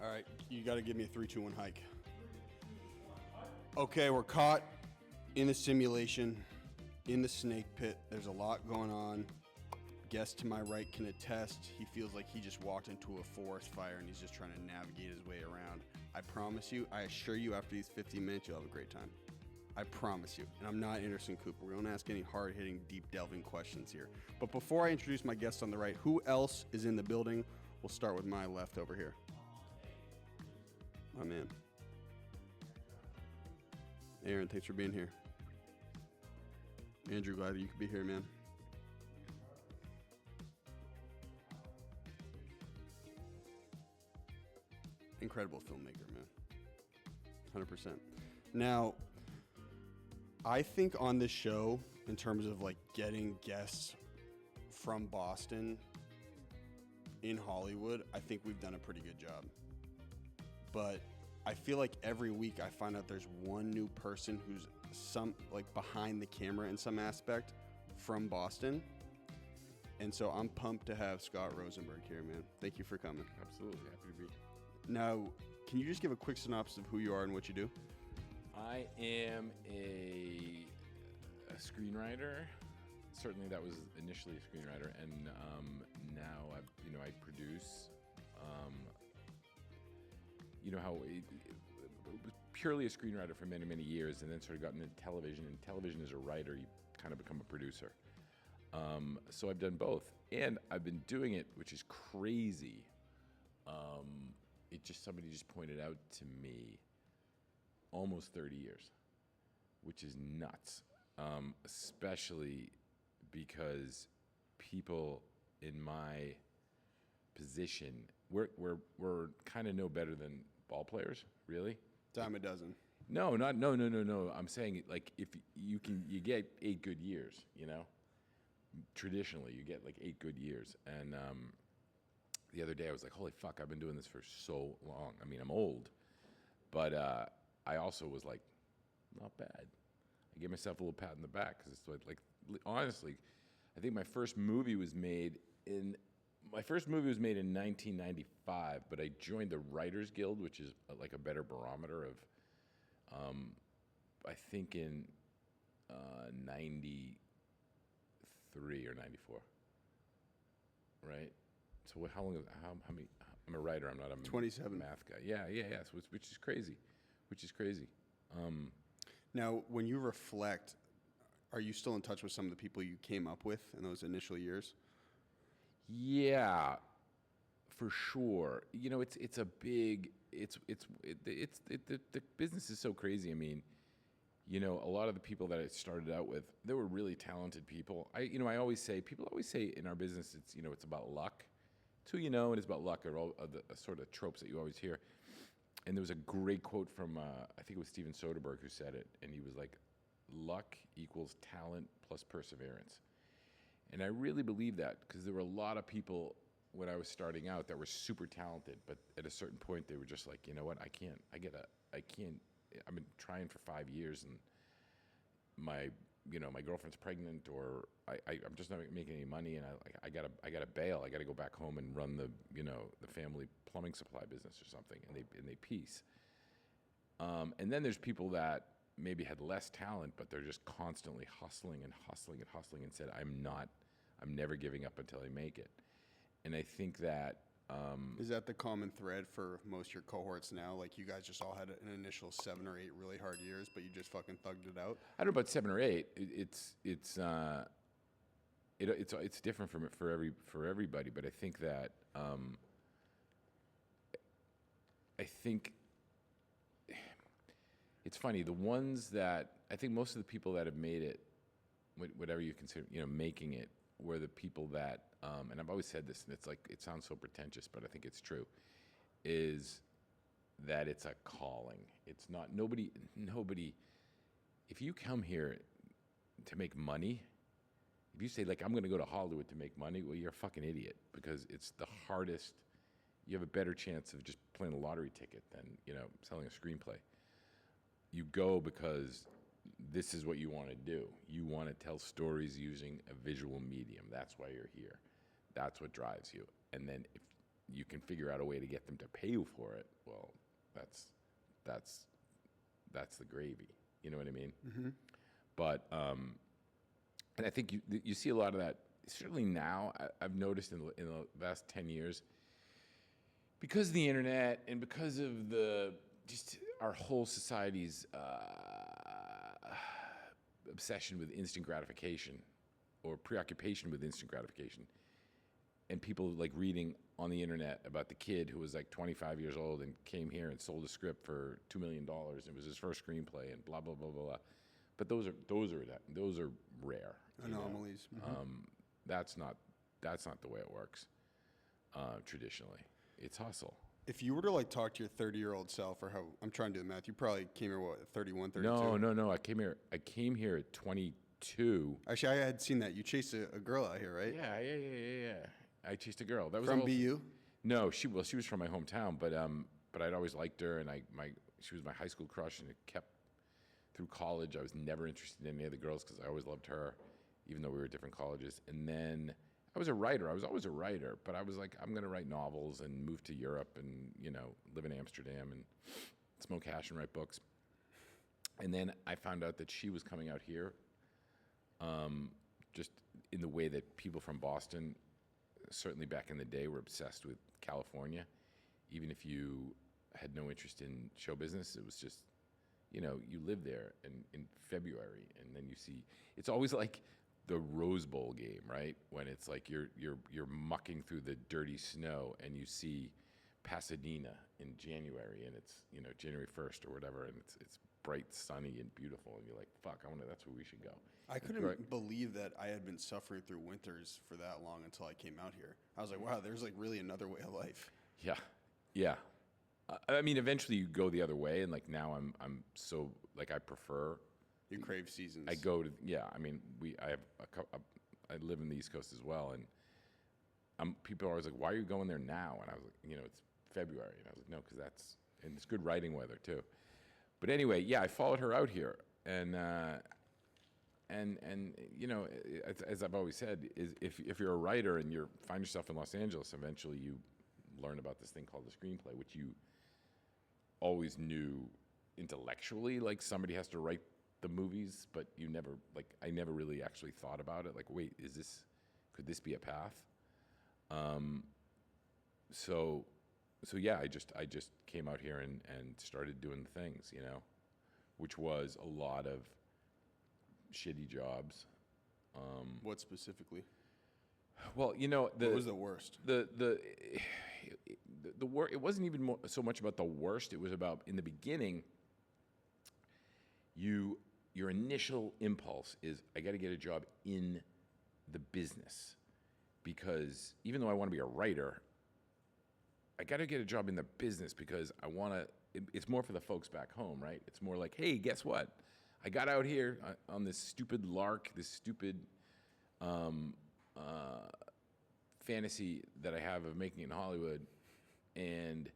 All right, you got to give me a 3, 2, 1 hike. Okay, we're caught in the simulation, in the snake pit. There's a lot going on. Guest to my right can attest. He feels like he just walked into a forest fire and he's just trying to navigate his way around. I promise you, I assure you, after these 15 minutes, you'll have a great time. I promise you. And I'm not Anderson Cooper. We don't ask any hard-hitting, deep-delving questions here. But before I introduce my guest on the right, who else is in the building? We'll start with my left over here. My man. Aaron, thanks for being here. Andrew, glad that you could be here, man. Incredible filmmaker, man. 100%. Now, I think on this show, in terms of like getting guests from Boston in Hollywood, I think we've done a pretty good job. But I feel like every week I find out there's one new person who's behind the camera in some aspect from Boston. And so I'm pumped to have Scott Rosenberg here, man. Thank you for coming. Absolutely. Happy to be here. Now, can you just give a quick synopsis of who you are and what you do? I am a screenwriter. Certainly, that was initially a screenwriter, and now I produce. How it was purely a screenwriter for many, many years, and then sort of got into television. And television, as a writer, you kind of become a producer. So I've done both, and I've been doing it, which is crazy. Somebody just pointed out to me, almost 30 years, which is nuts, especially because people in my position, we're kind of no better than ball players, really. Dime a dozen. No. I'm saying, like, if you get 8 good years, traditionally you get like 8 good years. And the other day I was like, holy fuck, I've been doing this for so long. I mean, I'm old, but I also was like, not bad. I gave myself a little pat on the back because it's like honestly, I think my first movie was made in 1995, but I joined the Writers Guild, which is like a better barometer of, I think in 93 or 94, right? So how many? I'm a writer. I'm not a 27 math guy. Yeah. So which is crazy. Now, when you reflect, are you still in touch with some of the people you came up with in those initial years? Yeah, for sure. The business is so crazy. I mean, a lot of the people that I started out with, they were really talented people. People always say in our business, it's about luck. It's who you know, and it's about luck, are all the sort of tropes that you always hear. And there was a great quote from, I think it was Steven Soderbergh who said it, and he was like, luck equals talent plus perseverance. And I really believe that, because there were a lot of people when I was starting out that were super talented, but at a certain point they were just like, you know what, I can't, I've been trying for 5 years, and my girlfriend's pregnant, or I'm just not making any money, and I gotta bail. I gotta go back home and run the family plumbing supply business or something, and they piece. And then there's people that maybe had less talent, but they're just constantly hustling and said, I'm never giving up until I make it. And I think that is that the common thread for most of your cohorts now? Like, you guys just all had an initial 7 or 8 really hard years, but you just fucking thugged it out? I don't know about 7 or 8. It's different for everybody, but I think that it's funny. The ones that I think most of the people that have made it, whatever you consider, making it, were the people that, and I've always said this, and it's like, it sounds so pretentious, but I think it's true, is that it's a calling. It's not, nobody, if you come here to make money, if you say, like, I'm going to go to Hollywood to make money, well, you're a fucking idiot, because it's the hardest. You have a better chance of just playing a lottery ticket than, selling a screenplay. You go because this is what you want to do. You want to tell stories using a visual medium. That's why you're here. That's what drives you. And then if you can figure out a way to get them to pay you for it, well, that's the gravy. You know what I mean? Mm-hmm. But and I think you see a lot of that. Certainly now, I've noticed in the last 10 years, because of the internet and because of just our whole society's obsession with instant gratification or preoccupation with instant gratification, and people like reading on the internet about the kid who was like 25 years old and came here and sold a script for $2 million. It was his first screenplay and blah blah blah blah blah. But those are rare. Anomalies. Mm-hmm. That's not the way it works. Traditionally, it's hustle. If you were to like talk to your 30-year-old self, or how I'm trying to do the math, you probably came here at 31, 32? No. I came here at 22. Actually, I had seen that. You chased a girl out here, right? Yeah. I chased a girl. That was from BU? No, she was from my hometown, but I'd always liked her, and she was my high school crush, and it kept through college. I was never interested in any of the girls because I always loved her, even though we were at different colleges. And then I was a writer. I was always a writer, but I was like, I'm going to write novels and move to Europe and, live in Amsterdam and smoke hash and write books. And then I found out that she was coming out here, just in the way that people from Boston, certainly back in the day, were obsessed with California. Even if you had no interest in show business, it was just, you live there in February, and then you see, it's always like the Rose Bowl game, right? When it's like you're mucking through the dirty snow, and you see Pasadena in January, and it's January 1st or whatever, and it's bright, sunny, and beautiful, and you're like, fuck, that's where we should go. I couldn't believe that I had been suffering through winters for that long until I came out here. I was like, wow, there's like really another way of life. Yeah. I mean, eventually you go the other way, and like now I'm so like I prefer. You crave seasons. I go to I mean, I live in the East Coast as well, and people are always like, why are you going there now? And I was like, it's February, and I was like, no, because and it's good writing weather too. But anyway, I followed her out here, and as I've always said, is if you're a writer and you find yourself in Los Angeles, eventually you learn about this thing called the screenplay, which you always knew intellectually, like somebody has to write the movies, but I never really actually thought about it. Like, wait, could this be a path? So yeah, I just came out here and started doing things, which was a lot of shitty jobs. What specifically? Well, what was the worst? It wasn't even so much about the worst. It was about, in the beginning, your initial impulse is, I got to get a job in the business, because even though I want to be a writer, I got to get a job in the business because I want to. It's more for the folks back home, right? It's more like, hey, guess what? I got out here on this stupid lark, this stupid fantasy that I have of making it in Hollywood, and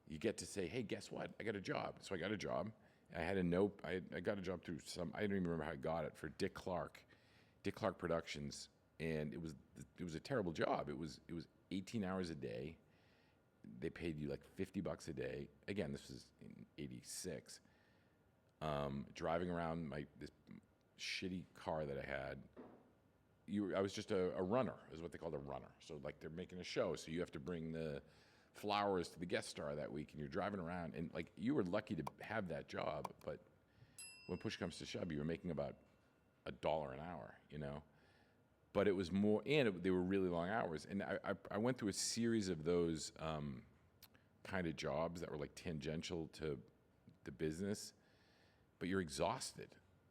you get to say, hey, guess what? I got a job. So I got a job. I had a note. I got a job through I don't even remember how I got it, for Dick Clark Productions, and it was a terrible job. It was 18 hours a day. They paid you like $50 a day. Again, this was in '86. Driving around this shitty car that I had. I was just a runner, is what they called a runner. So like they're making a show, so you have to bring the flowers to the guest star that week, and you're driving around, and like you were lucky to have that job, but when push comes to shove, you were making about $1 an hour, But it was more, and they were really long hours, and I went through a series of those kind of jobs that were like tangential to the business, but you're exhausted.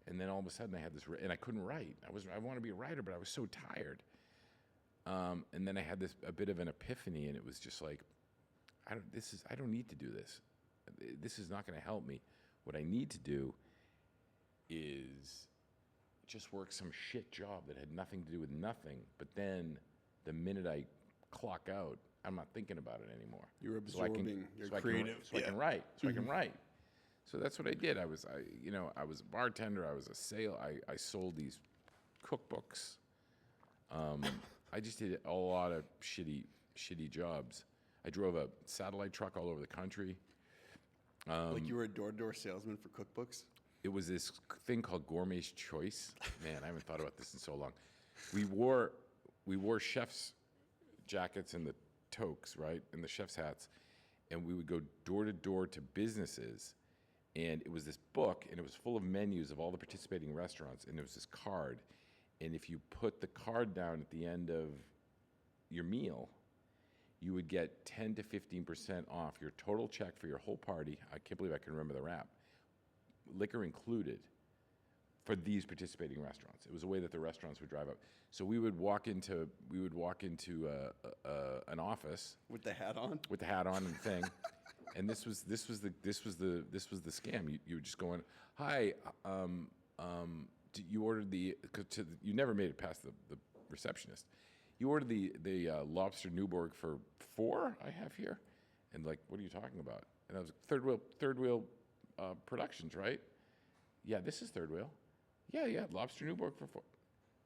And then all of a sudden I had this, and I couldn't write. I want to be a writer, but I was so tired. And then I had a bit of an epiphany, and it was just like, I don't need to do this. This is not going to help me. What I need to do is just work some shit job that had nothing to do with nothing. But then the minute I clock out, I'm not thinking about it anymore. You're absorbing. You're creative. So I can write. I can write. So that's what I did. I was a bartender. I was I sold these cookbooks. I just did a lot of shitty jobs. I drove a satellite truck all over the country. Like you were a door-to-door salesman for cookbooks? It was this thing called Gourmet's Choice. Man, I haven't thought about this in so long. We wore chef's jackets and the toques, right, and the chef's hats, and we would go door to door to businesses, and it was this book, and it was full of menus of all the participating restaurants, and there was this card, and if you put the card down at the end of your meal, you would get 10 to 15% off your total check for your whole party. I can't believe I can remember the wrap. Liquor included for these participating restaurants. It was a way that the restaurants would drive up. So we would walk into an office With the hat on? with the hat on and thing, and this was the scam. You would just go in, hi, you ordered you never made it past the receptionist. You ordered the lobster Newborg for 4 I have here, and like, what are you talking about? And I was Third Wheel Productions, right? Yeah, this is Third Wheel. Yeah, lobster Newborg for 4.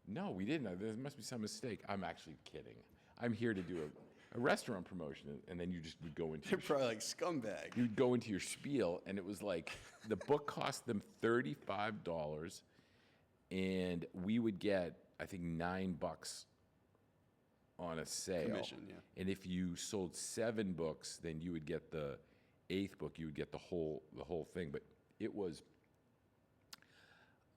No, we didn't. There must be some mistake. I'm actually kidding. I'm here to do a restaurant promotion, and then you just would go into. You're probably like scumbag. You'd go into your spiel, and it was like the book cost them $35, and we would get, I think, $9 on a sale. Commission, yeah. And if you sold 7 books, then you would get the 8th book. You would get the whole thing. But it was.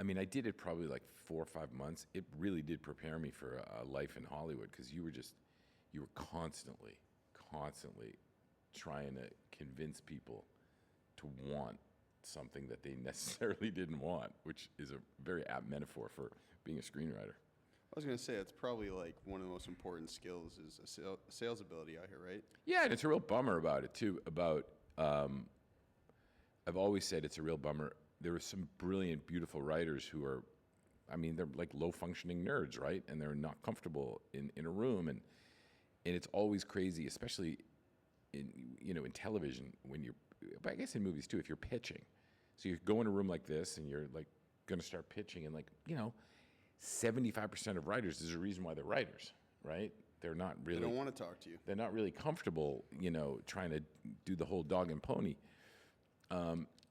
I mean, I did it probably like 4 or 5 months. It really did prepare me for a life in Hollywood, because you were constantly trying to convince people to want something that they necessarily didn't want, which is a very apt metaphor for being a screenwriter. I was going to say, it's probably like one of the most important skills is a sales ability out here, right? Yeah, and it's a real bummer about it, too. I've always said it's a real bummer. There are some brilliant, beautiful writers who are, I mean, they're like low-functioning nerds, right? And they're not comfortable in a room, and it's always crazy, especially in television, when you're, but I guess in movies too, if you're pitching. So you go in a room like this, and you're like going to start pitching, and 75% of writers, there's a reason why they're writers, right? They're not really. They don't want to talk to you. They're not really comfortable, trying to do the whole dog and pony.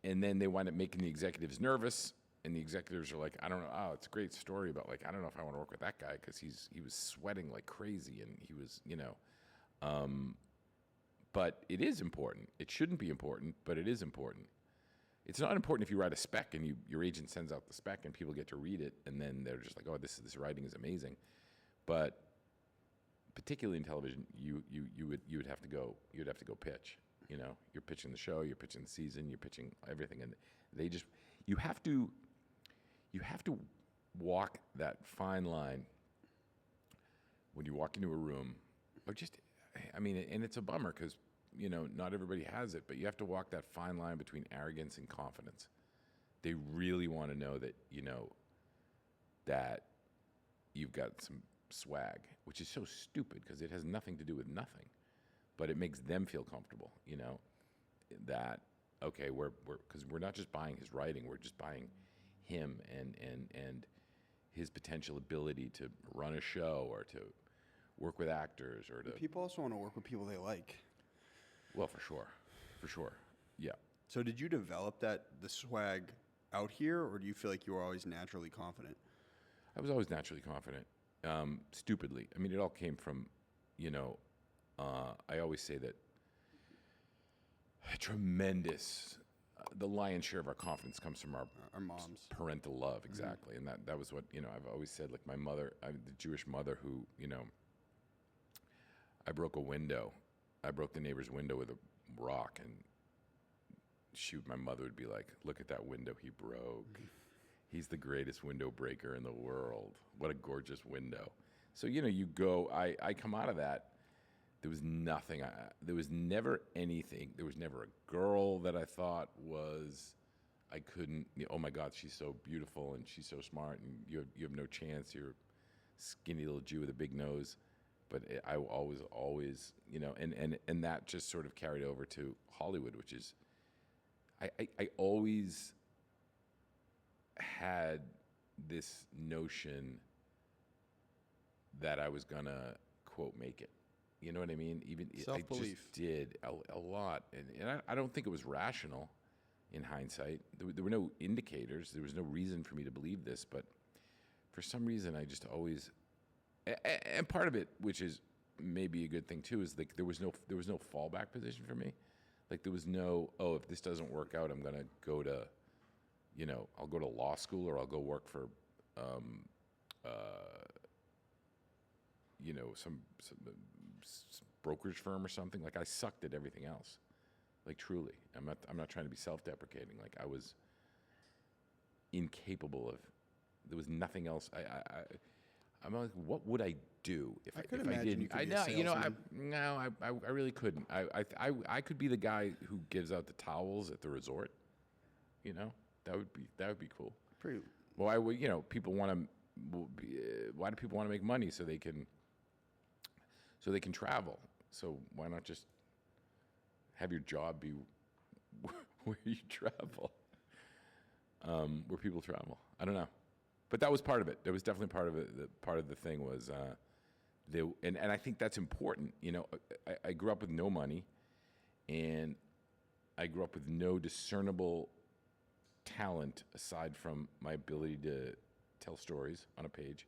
And then they wind up making the executives nervous, and the executives are like, I don't know, it's a great story, but like, I don't know if I want to work with that guy, because he was sweating like crazy, and he was, but it is important. It shouldn't be important, but it is important. It's not important if you write a spec and your agent sends out the spec and people get to read it, and then they're just like, oh, this writing is amazing. But particularly in television, you would have to go pitch. You're pitching the show, you're pitching the season, you're pitching everything, and you have to walk that fine line when you walk into a room, and it's a bummer, because not everybody has it, but you have to walk that fine line between arrogance and confidence. They really want to know that that you've got some swag, which is so stupid, because it has nothing to do with nothing. But it makes them feel comfortable, that, okay, because we're not just buying his writing, we're just buying him and his potential ability to run a show or to work with actors or to. People also want to work with people they like. Well, for sure, yeah. So did you develop the swag out here, or do you feel like you were always naturally confident? I was always naturally confident, stupidly. I mean, it all came from, I always say that the lion's share of our confidence comes from our moms. Parental love, exactly. Mm-hmm. And that was what, I've always said, like my mother, the Jewish mother who, I broke a window. I broke the neighbor's window with a rock, and my mother would be like, look at that window he broke. He's the greatest window breaker in the world. What a gorgeous window. So, you go, I come out of that. There was nothing. There was never anything. There was never a girl that I thought I couldn't, oh my God, she's so beautiful and she's so smart, and you have no chance. You're a skinny little Jew with a big nose. But I always, and that just sort of carried over to Hollywood, which is, I always had this notion that I was gonna, quote, make it. You know what I mean? Even I Self-belief. just did a lot, and I don't think it was rational. In hindsight, there were no indicators. There was no reason for me to believe this, but for some reason, I just always. And part of it, which is maybe a good thing too, is like there was no fallback position for me. Like there was no, oh, if this doesn't work out, I'm gonna go to, I'll go to law school or I'll go work for, some brokerage firm or something. Like I sucked at everything else. Like truly, I'm not trying to be self-deprecating. Like I was incapable of. There was nothing else. I'm like, what would I do if I didn't? I know, I really couldn't. I could be the guy who gives out the towels at the resort. That would be cool. Pretty. Well, I would. People want to. Why do people want to make money so they can travel? So why not just have your job be where you travel, where people travel? I don't know. But that was part of it. That was definitely part of it. Part of the thing was, and I think that's important. I grew up with no money, and I grew up with no discernible talent aside from my ability to tell stories on a page.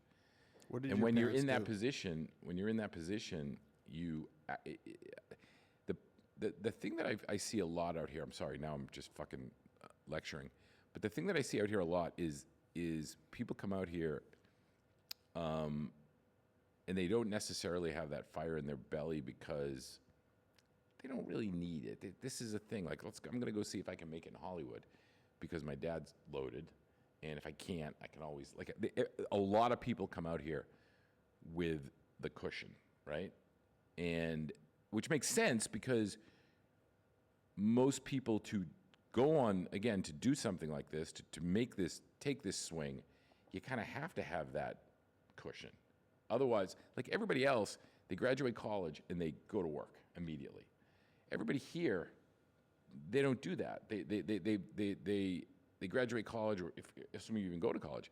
What did and your when you're in parents that position, the thing that I see a lot out here. I'm sorry, now I'm just fucking lecturing, but the thing that I see out here a lot is people come out here, and they don't necessarily have that fire in their belly because they don't really need it. This is a thing. Like, I'm gonna go see if I can make it in Hollywood because my dad's loaded, and if I can't, I can always a lot of people come out here with the cushion, right? And which makes sense because most people to go on again to do something like this, to take this swing, you kind of have to have that cushion. Otherwise, like everybody else, they graduate college and they go to work immediately. Everybody here, they don't do that. They graduate college, or if some of you even go to college,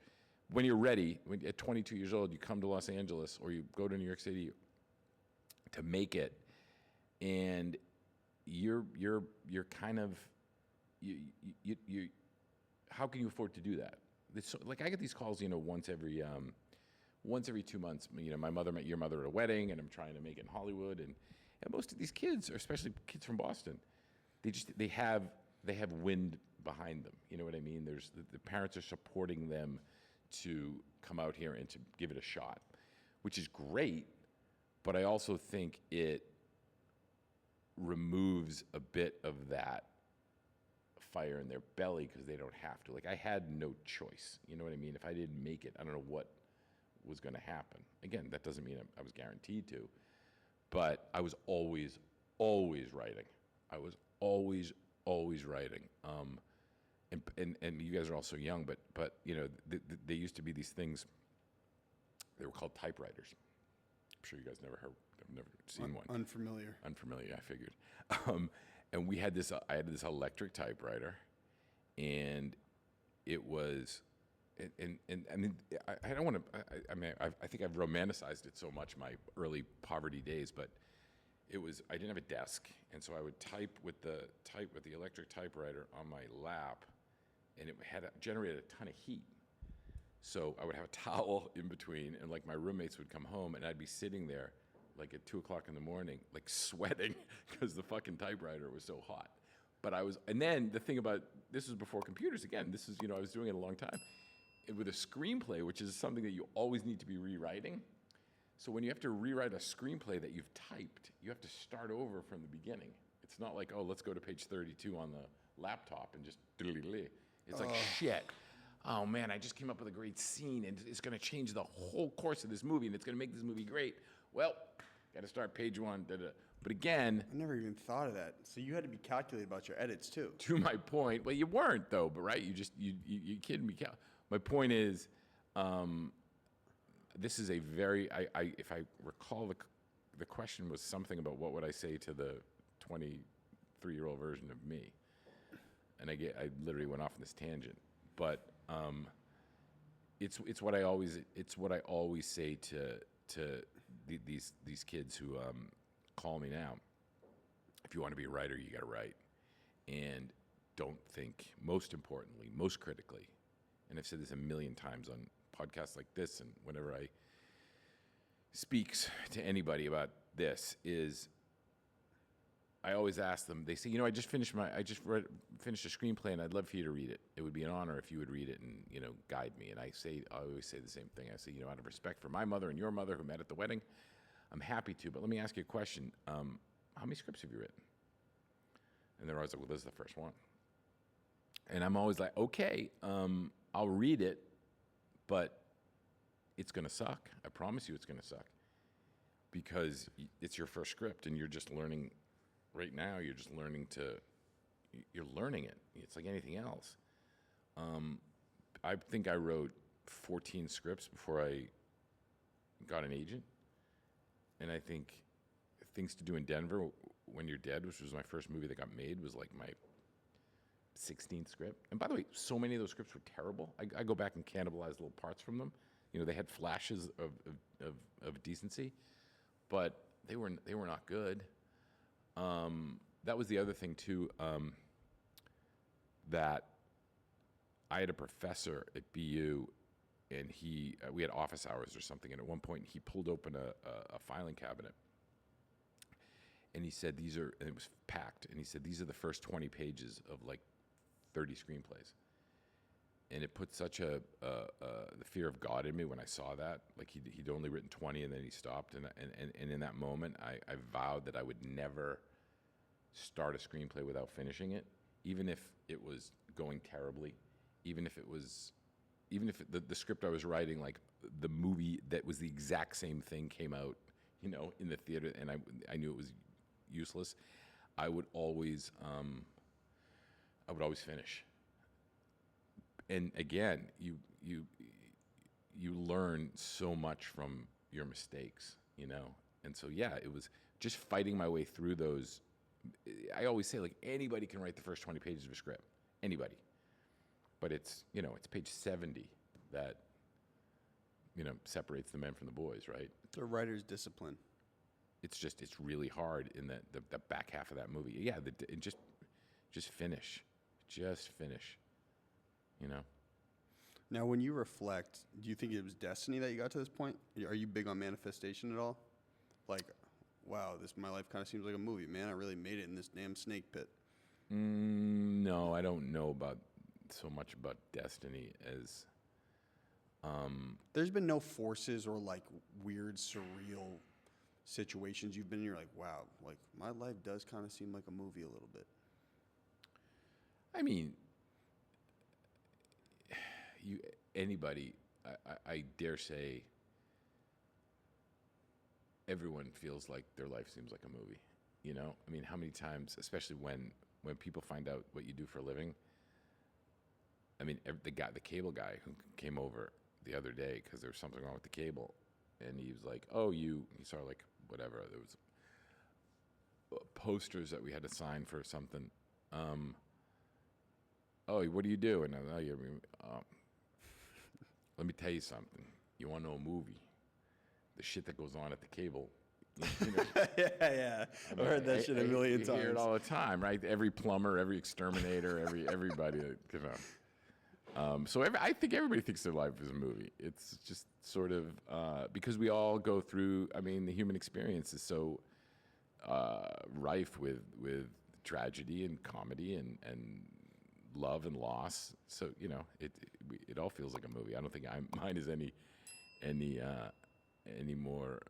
when you're ready, at 22 years old, you come to Los Angeles or you go to New York City to make it, and you're kind of you how can you afford to do that? Like I get these calls, once every 2 months. My mother met your mother at a wedding, and I'm trying to make it in Hollywood, and most of these kids, or especially kids from Boston, they have wind behind them. You know what I mean? There's the parents are supporting them to come out here and to give it a shot, which is great. But I also think it removes a bit of that fire in their belly because they don't have to. Like I had no choice. You know what I mean? If I didn't make it, I don't know what was going to happen. Again, that doesn't mean I was guaranteed to, but I was always writing. I was always writing. And you guys are all so young, but they used to be these things. They were called typewriters. I'm sure you guys never seen one. Unfamiliar, I figured. And we had this. I had this electric typewriter, and it was, and I mean, I don't want to. I think I've romanticized it so much, my early poverty days, but it was. I didn't have a desk, and so I would type with the electric typewriter on my lap, and it generated a ton of heat. So I would have a towel in between, and like my roommates would come home, and I'd be sitting there like at 2:00 in the morning, like sweating because the fucking typewriter was so hot. But and then the thing about, this was before computers again, this is, I was doing it a long time, with a screenplay, which is something that you always need to be rewriting. So when you have to rewrite a screenplay that you've typed, you have to start over from the beginning. It's not like, oh, let's go to page 32 on the laptop and just diddly-diddly. It's like, shit. Oh man, I just came up with a great scene, and it's going to change the whole course of this movie, and it's going to make this movie great. Well, got to start page one. But again, I never even thought of that. So you had to be calculated about your edits too. To my point, well, you weren't though. But right, you kidding me? My point is, this is a very. If I recall, the question was something about what would I say to the 23-year-old version of me, and I literally went off on this tangent, but. It's what I always say to these kids who call me now. If you want to be a writer, you got to write. And don't think, most importantly, most critically, and I've said this a million times on podcasts like this and whenever I speaks to anybody about this, is I always ask them, they say, I just finished finished a screenplay and I'd love for you to read it. It would be an honor if you would read it and, guide me. And I always say the same thing. I say, out of respect for my mother and your mother who met at the wedding, I'm happy to, but let me ask you a question. How many scripts have you written? And they're always like, well, this is the first one. And I'm always like, okay, I'll read it, but it's going to suck. I promise you it's going to suck. Because it's your first script and you're just learning right now. You're learning it. It's like anything else. I think I wrote 14 scripts before I got an agent. And I think Things to Do in Denver, When You're Dead, which was my first movie that got made, was like my 16th script. And by the way, so many of those scripts were terrible. I go back and cannibalize little parts from them. They had flashes of decency, but they were not good. That was the other thing too. That I had a professor at BU, and we had office hours or something. And at one point, he pulled open a filing cabinet, and he said, and it was packed. And he said, these are the first 20 pages of like 30 screenplays. And it put such the fear of God in me when I saw that. Like he'd only written 20 and then he stopped. And in that moment, I vowed that I would never start a screenplay without finishing it, even if it was going terribly, even if the script I was writing, like the movie that was the exact same thing came out, in the theater, and I knew it was useless. I would always finish. And again, you learn so much from your mistakes, And so yeah, it was just fighting my way through those. I always say, like, anybody can write the first 20 pages of a script, anybody. But it's page 70 that separates the men from the boys, right? It's a writer's discipline. It's really hard in the back half of that movie. Yeah, just finish. Now, when you reflect, do you think it was destiny that you got to this point? Are you big on manifestation at all? Like, wow, my life kind of seems like a movie, man. I really made it in this damn snake pit. No, I don't know so much about destiny as. There's been no forces or like weird, surreal situations you've been in. You're like, wow, like my life does kind of seem like a movie a little bit. I mean, anybody, I dare say, everyone feels like their life seems like a movie. I mean, how many times, especially when people find out what you do for a living. I mean, the cable guy who came over the other day because there was something wrong with the cable, and he was like, "Oh, he saw like whatever. There was posters that we had to sign for something. Oh, what do you do?" And I was like, let me tell you something. You want to know a movie? The shit that goes on at the cable. Yeah. I've heard that shit a million times. You hear it all the time, right? Every plumber, every exterminator, everybody. So I think everybody thinks their life is a movie. It's just sort of because we all go through. I mean, the human experience is so rife with tragedy and comedy and love and loss. So it all feels like a movie. I don't think mine is any more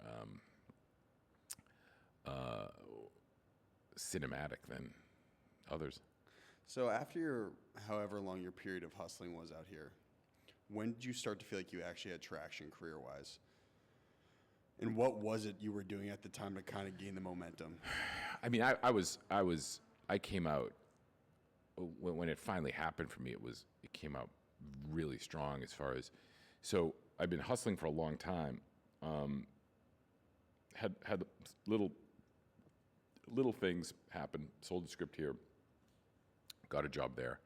cinematic than others. So after however long your period of hustling was out here, when did you start to feel like you actually had traction career-wise? And what was it you were doing at the time to kind of gain the momentum? I mean, I came out when it finally happened for me. It came out really strong as far as. So I've been hustling for a long time. Had little things happen. Sold the script here. Got a job there.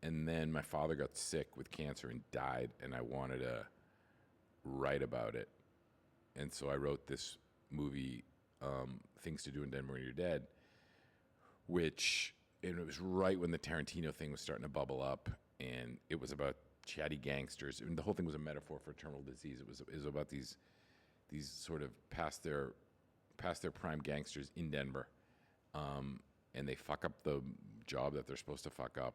And then my father got sick with cancer and died, and I wanted to write about it. And so I wrote this movie Things to Do in Denver When You're Dead, and it was right when the Tarantino thing was starting to bubble up, and it was about chatty gangsters. And the whole thing was a metaphor for terminal disease. It was about these sort of past their prime gangsters in Denver, and they fuck up the job that they're supposed to fuck up.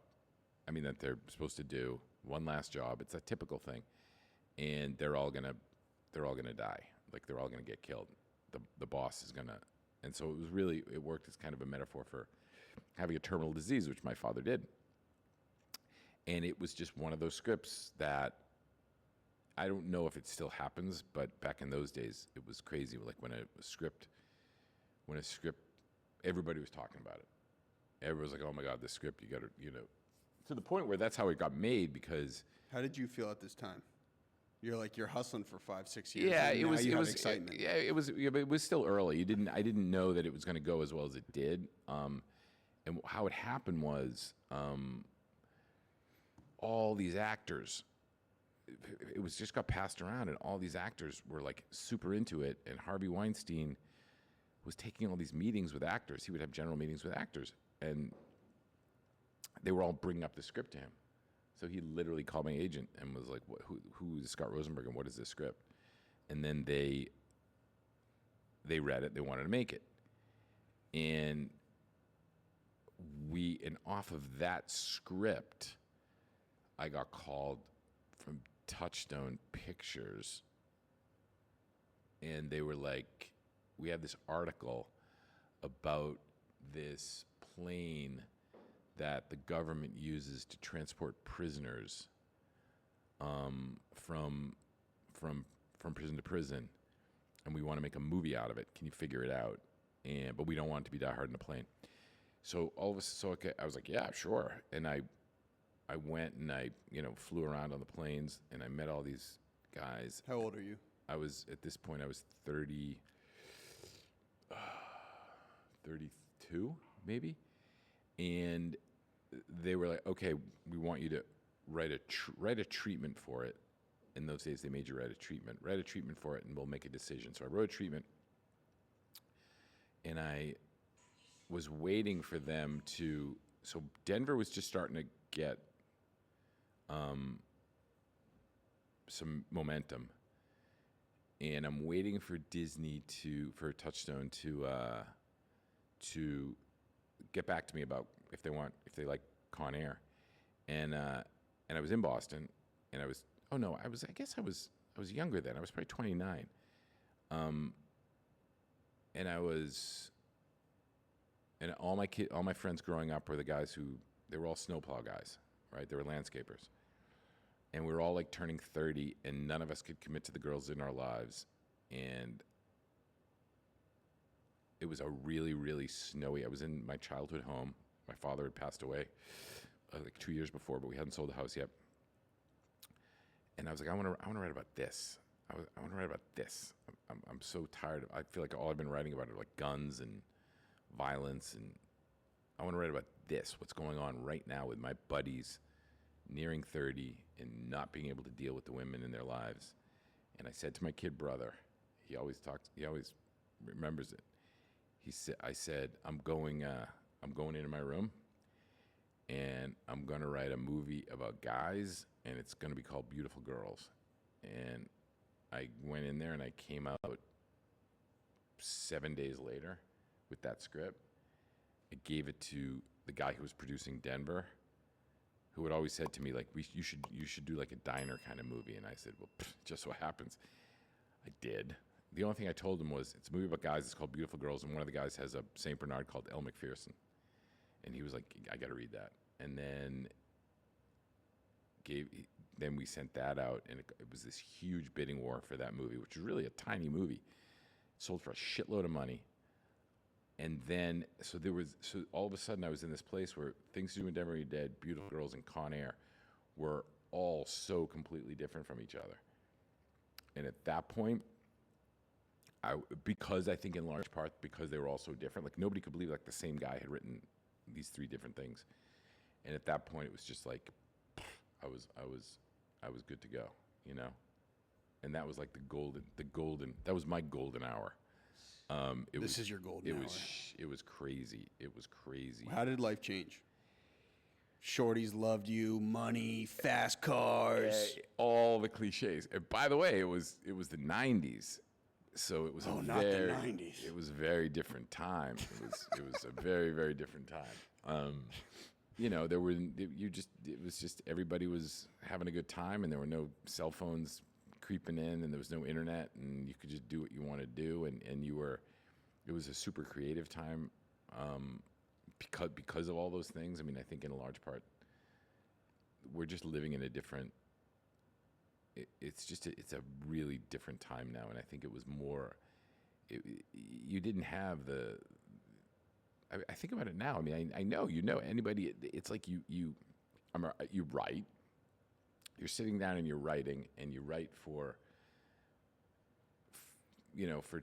I mean, that they're supposed to do one last job. It's a typical thing, and they're all gonna die. Like they're all gonna get killed. The boss is gonna, and so it worked as kind of a metaphor for having a terminal disease, which my father did. And it was just one of those scripts that I don't know if it still happens, but back in those days, it was crazy. Like when a script, everybody was talking about it. Everyone was like, "Oh my God, this script! You got to, to the point where that's how it got made." Because how did you feel at this time? You're hustling for 5-6 years. Yeah, and it was. You It have was excitement. Yeah, it was. Yeah, but it was still early. I didn't know that it was going to go as well as it did. And how it happened was, all these actors. It was just got passed around, and all these actors were like super into it. And Harvey Weinstein was taking all these meetings with actors. He would have general meetings with actors, and they were all bringing up the script to him. So he literally called my agent and was like, who is Scott Rosenberg and what is this script? And then they read it. They wanted to make it. And off of that script, I got called from Touchstone Pictures. And they were like, we have this article about this plane that the government uses to transport prisoners from prison to prison, and we want to make a movie out of it. Can you figure it out? But we don't want it to be Die Hard in a plane. So I was like, yeah, sure. And I went and I flew around on the planes, and I met all these guys. How old are you? At this point I was 32 maybe. And they were like, okay, we want you to write a treatment for it. In those days, they made you write a treatment for it, and we'll make a decision. So I wrote a treatment, and I was waiting for them to. So Denver was just starting to get some momentum, and I'm waiting for Disney for Touchstone to get back to me about if they like Conor, and I was in Boston, and I guess I was younger then. I was probably 29, and all my friends growing up were the guys they were all snowplow guys, right? They were landscapers, and we were all like turning 30, and none of us could commit to the girls in our lives, and it was a really, really snowy. I was in my childhood home. My father had passed away like 2 years before, but we hadn't sold the house yet. And I was like, I want to write about this. I want to write about this. I'm so tired. I feel like all I've been writing about are like guns and violence, and I want to write about this. What's going on right now with my buddies nearing 30 and not being able to deal with the women in their lives. And I said to my kid brother, he always remembers it. I said, I'm going into my room, and I'm going to write a movie about guys, and it's going to be called Beautiful Girls. And I went in there, and I came out 7 days later with that script. I gave it to the guy who was producing Denver, who had always said to me, like, you should do like a diner kind of movie. And I said, well, just so happens. I did. The only thing I told him was, it's a movie about guys. It's called Beautiful Girls, and one of the guys has a St. Bernard called Elle Macpherson. And he was like, I got to read that. And then we sent that out, and it was this huge bidding war for that movie, which was really a tiny movie. It sold for a shitload of money. And then, so all of a sudden I was in this place where Things to Do in Denver When You're Dead, Beautiful Girls, and Con Air were all so completely different from each other. And at that point, because I think in large part because they were all so different, like nobody could believe like the same guy had written these three different things. And at that point, it was just like, I was good to go, And that was like that was my golden hour. This is your golden hour. It was crazy. It was crazy. How did life change? Shorties loved you, money, fast cars. All the cliches. And by the way, it was the 90s. So it was not the 90s. It was a very different time. It was a very, very different time. It was just everybody was having a good time, and there were no cell phones creeping in, and there was no internet, and you could just do what you wanted to do, and it was a super creative time. Because of all those things. I mean, I think in a large part, we're just living in a different. It's a really different time now, and I think it was more. You didn't have the. I think about it now. I mean, I know anybody. It's like you write. You're sitting down and you're writing, and you write for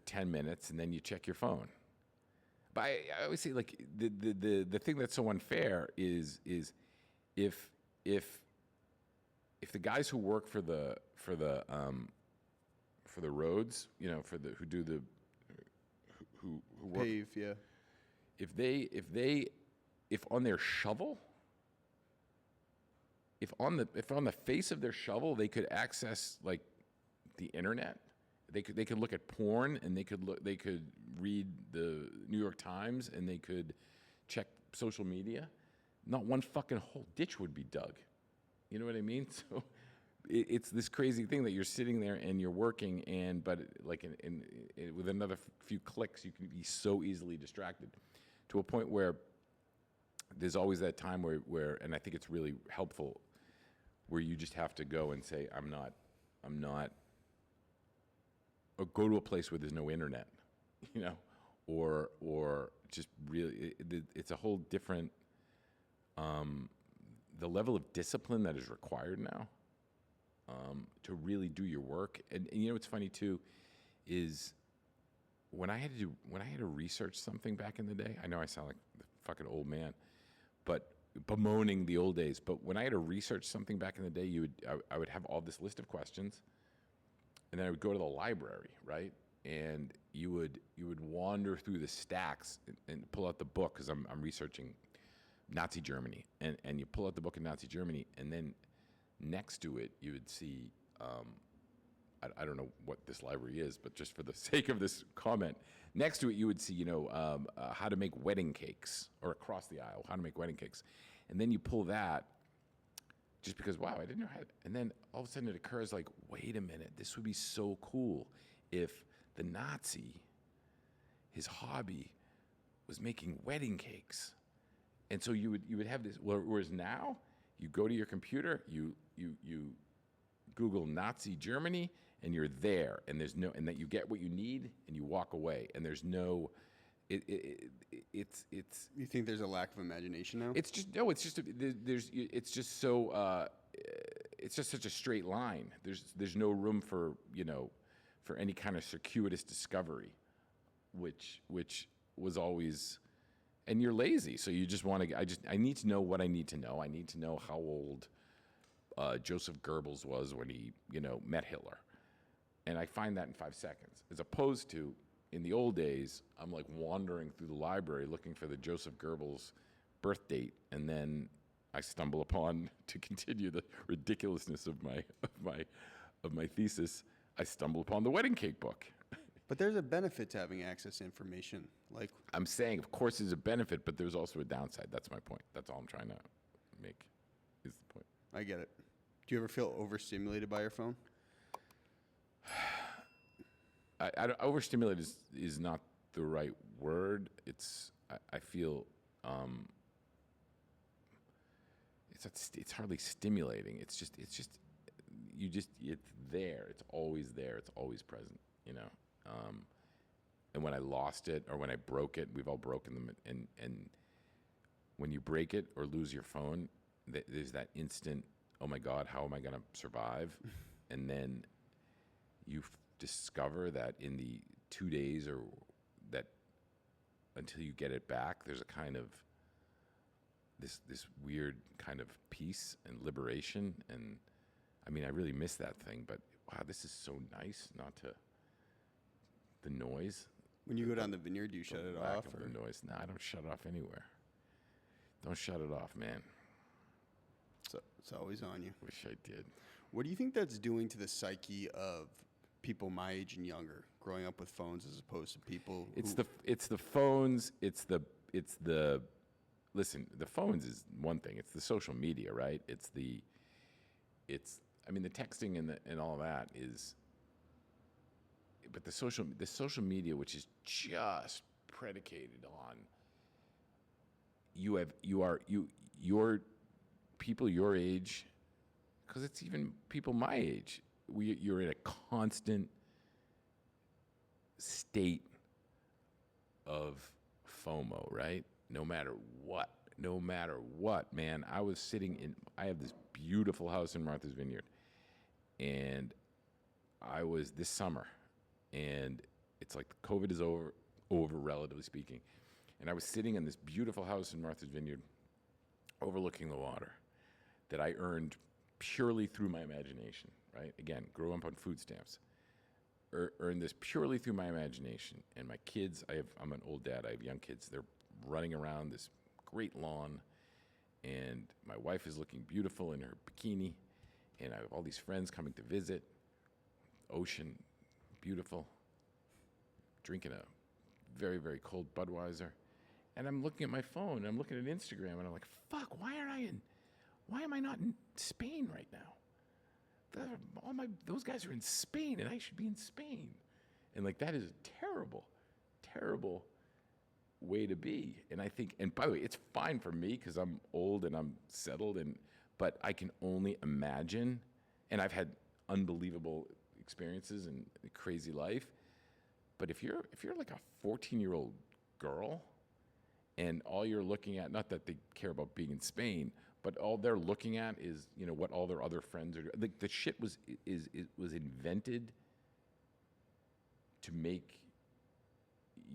10 minutes, and then you check your phone. But I always say, like, the thing that's so unfair is if the guys who work for the roads, who work, Pave, yeah. if on their shovel, if on the face of their shovel they could access like the internet. They could look at porn, and they could read the New York Times, and they could check social media. Not one fucking whole ditch would be dug. You know what I mean? So it's this crazy thing that you're sitting there and you're working, but like with another few clicks, you can be so easily distracted to a point where there's always that time where, and I think it's really helpful, where you just have to go and say, I'm not. Or go to a place where there's no internet, or just really, it's a whole different, the level of discipline that is required now to really do your work. And what's funny too is when I had to research something back in the day, I know I sound like the fucking old man, but bemoaning the old days. But when I had to research something back in the day, I would have all this list of questions. And then I would go to the library, right? And you would wander through the stacks and pull out the book, because I'm researching Nazi Germany, and you pull out the book in Nazi Germany, and then next to it you would see, I don't know what this library is, but just for the sake of this comment, next to it you would see how to make wedding cakes, or across the aisle how to make wedding cakes, and then you pull that. Just because, wow, I didn't know how. And then all of a sudden it occurs, like, wait a minute, this would be so cool if the Nazi, his hobby, was making wedding cakes. And so you would have this. Whereas now, you go to your computer, you Google Nazi Germany, and you're there, and and that you get what you need, and you walk away, and there's no. It's. You think there's a lack of imagination now? It's just no. It's just It's just so. It's just such a straight line. There's no room for for any kind of circuitous discovery, which was always. And you're lazy, so you just want to. I need to know what I need to know. I need to know how old Joseph Goebbels was when he met Hitler, and I find that in 5 seconds, as opposed to. In the old days, I'm like wandering through the library looking for the Joseph Goebbels birth date, and then I stumble upon, to continue the ridiculousness of my thesis, I stumble upon the wedding cake book. But there's a benefit to having access to information. Like I'm saying, of course, there's a benefit, but there's also a downside. That's my point. That's all I'm trying to make. Is the point. I get it. Do you ever feel overstimulated by your phone? Overstimulated is not the right word. I feel it's hardly stimulating. It's there. It's always there. It's always present. And when I lost it or when I broke it, we've all broken them. And when you break it or lose your phone, there's that instant, oh my God, how am I going to survive? And then you discover that in the 2 days or that until you get it back, there's a kind of this weird kind of peace and liberation. And I mean, I really miss that thing, but wow, this is so nice not to the noise. When you go down the vineyard, do you shut it off? Or? The noise. No, I don't shut it off anywhere. Don't shut it off, man. So it's always on you. Wish I did. What do you think that's doing to the psyche of people my age and younger, growing up with phones as opposed to people? It's the phones. It's the. Listen, the phones is one thing. It's the social media, right? I mean, the texting and all that is. But the social media, which is just predicated on your people your age, because it's even people my age. You're in a constant state of FOMO, right? No matter what, man. I have this beautiful house in Martha's Vineyard, and I was this summer, and it's like COVID is over relatively speaking, and I was sitting in this beautiful house in Martha's Vineyard, overlooking the water, that I earned purely through my imagination, right? Again, grew up on food stamps. Earned this purely through my imagination. And my kids, I'm an old dad, I have young kids, they're running around this great lawn, and my wife is looking beautiful in her bikini, and I have all these friends coming to visit, ocean, beautiful, drinking a very, very cold Budweiser, and I'm looking at my phone, and I'm looking at Instagram, and I'm like, fuck, why am I not in Spain right now? Those guys are in Spain, and I should be in Spain. And like, that is a terrible, terrible way to be. And I think, and by the way, it's fine for me because I'm old and I'm settled, but I can only imagine, and I've had unbelievable experiences and a crazy life. But if you're like a 14-year-old girl, and all you're looking at, not that they care about being in Spain, but all they're looking at is, what all their other friends are doing. Like, the shit was invented to make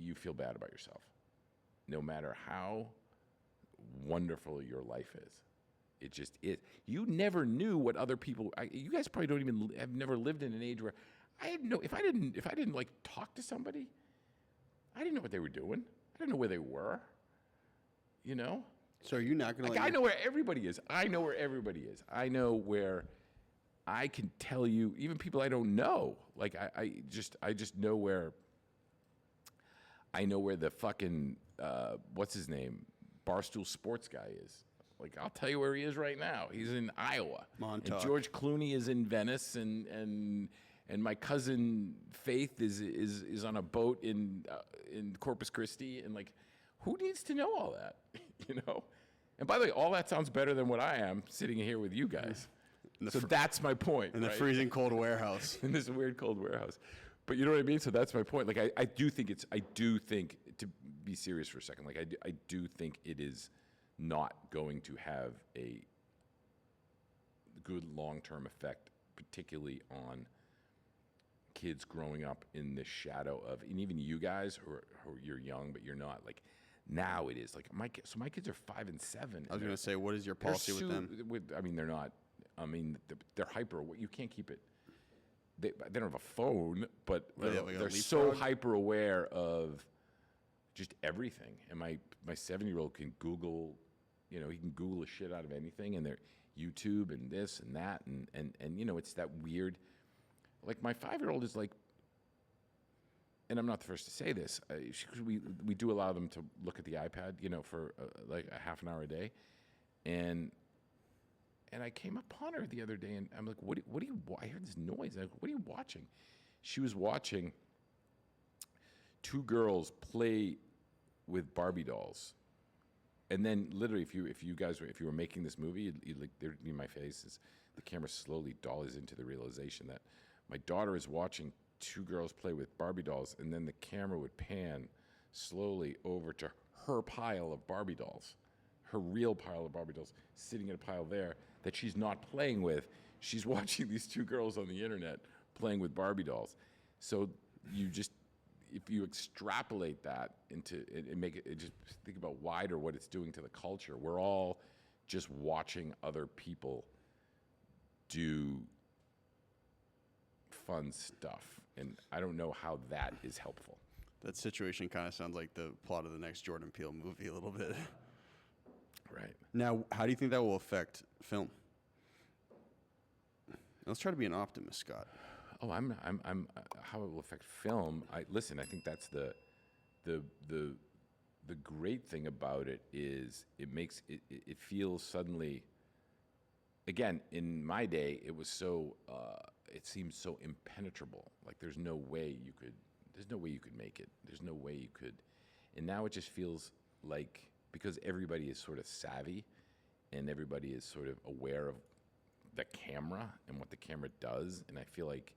you feel bad about yourself, no matter how wonderful your life is. It just is. You never knew what other people. You guys probably have never lived in an age where if I didn't like talk to somebody, I didn't know what they were doing. I didn't know where they were. So are you not going to I know where everybody is. I know where I can tell you, even people I don't know. Like, I just know where. I know where the fucking what's his name, Barstool Sports guy is. Like, I'll tell you where he is right now. He's in Iowa. Montauk. And George Clooney is in Venice, and my cousin Faith is on a boat in Corpus Christi, and like, who needs to know all that? And by the way, all that sounds better than what I am sitting here with you guys. So that's my point. In the freezing cold warehouse. In this weird cold warehouse. But you know what I mean? So that's my point. Like, I do think, to be serious for a second, like, I do think it is not going to have a good long-term effect, particularly on kids growing up in the shadow of, and even you guys who you're young, but you're not, like, now it is. Like, my kids are 5 and 7. I was going to say, what is your policy with them? They're not, they're hyper. You can't keep it. They don't have a phone, but they're so hyper aware of just everything. And my 7-year-old can Google, he can Google the shit out of anything, and they're YouTube and this and that, and it's that weird. Like, my 5-year-old is like, and I'm not the first to say this. We do allow them to look at the iPad, for like a half an hour a day, and I came upon her the other day, and I'm like, what do you? I heard this noise. I'm like, what are you watching? She was watching 2 girls play with Barbie dolls, and then literally, if you were making this movie, you'd like, there'd be my face as the camera slowly dollies into the realization that my daughter is watching 2 girls play with Barbie dolls, and then the camera would pan slowly over to her pile of Barbie dolls, her real pile of Barbie dolls, sitting in a pile there that she's not playing with. She's watching these 2 girls on the internet playing with Barbie dolls. So if you extrapolate that into and make it, just think about wider what it's doing to the culture. We're all just watching other people do fun stuff, and I don't know how that is helpful. That situation kind of sounds like the plot of the next Jordan Peele movie a little bit. Right. Now, how do you think that will affect film? Let's try to be an optimist, Scott. Oh, I'm how it will affect film. I think that's the great thing about it is it feels suddenly. Again, in my day, it was so it seemed so impenetrable. Like there's no way you could make it. There's no way you could. And now it just feels like, because everybody is sort of savvy and everybody is sort of aware of the camera and what the camera does, and I feel like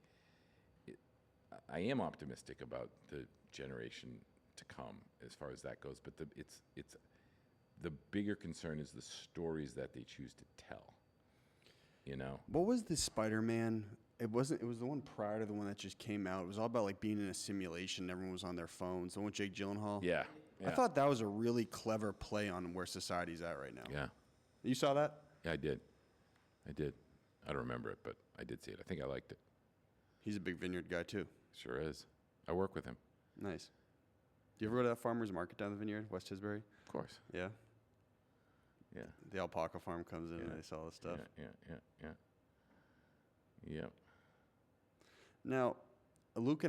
I am optimistic about the generation to come as far as that goes. But it's the bigger concern is the stories that they choose to tell. You know, what was the Spider-Man? It was the one prior to the one that just came out. It was all about like being in a simulation. Everyone was on their phones. The one with Jake Gyllenhaal. Yeah. I thought that was a really clever play on where society's at right now. Yeah. You saw that? Yeah, I did. I don't remember it, but I did see it. I think I liked it. He's a big vineyard guy too. Sure is. I work with him. Nice. Do you ever go to that farmer's market down the vineyard, West Tisbury? Of course. Yeah. Yeah. The alpaca farm comes in and they sell all this stuff. Yeah. Now, Luke